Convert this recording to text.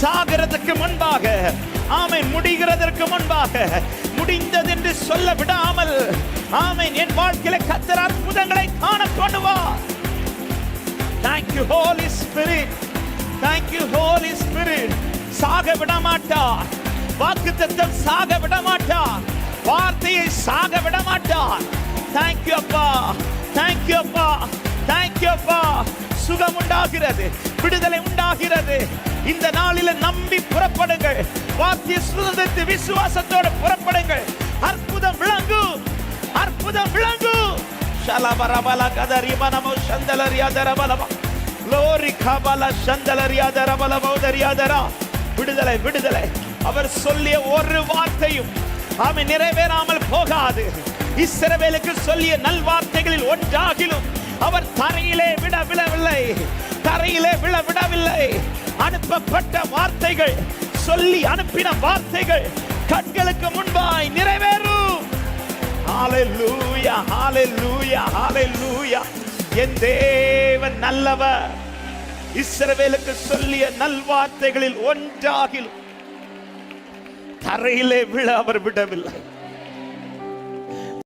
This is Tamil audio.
சாகிறதுக்கு முன்பாக, ஆமென், முடிகிறதற்கு முன்பாக முடிந்தது என்று சொல்ல விடாமல், ஆமென், என் வாழ்க்கையில கர்த்தர் அற்புதங்களை காண பண்ணுவார். Thank you Holy Spirit. Thank you Holy Spirit. சாக விட மாட்டார். வாக்குத்தத்தம் சாக விட மாட்டார். வார்த்தையை சாக விட மாட்டார். Thank you அப்பா. Thank you அப்பா. Thank you அப்பா. சுகம் உண்டாகிறது, விடுதலை உண்டாகிறது. இந்த நாளில நம்பி புறப்படுங்கள். வார்த்தையை சுதந்திரித்து விசுவாசத்தோடு புறப்படுங்கள். அற்புதம் விளங்கும், அற்புதம் விளங்கும். ஷலபரபல கதரிபனமோ சந்தலரியாதரபலப லோரி கபல சந்தலரியாதரபலபௌதரியாதரா. விடுதலை, விடுதலை. அவர் சொல்லிய ஒரு வார்த்தையும் ஆமென் நிறைவேறாமல் போகாது. இஸ்ரவேலுக்கு சொல்லிய நல்வார்த்தைகளில் ஒன்றாகிலும் அவர் தரையிலே விடவில்லை, தரையிலே விடவில்லை. அனுப்பப்பட்ட வார்த்தைகள், சொல்லி அனுப்பின வார்த்தைகள் கண்களுக்கு முன்பாய் நிறைவேறும். ஹalleluya, ஹalleluya, ஹalleluya. என் தேவன் நல்லவர். இஸ்ரவேலுக்கு சொல்லிய நல்வார்த்தைகளில் ஒன்றாகிலும் தரையிலே விழ அவர் விடவில்லை.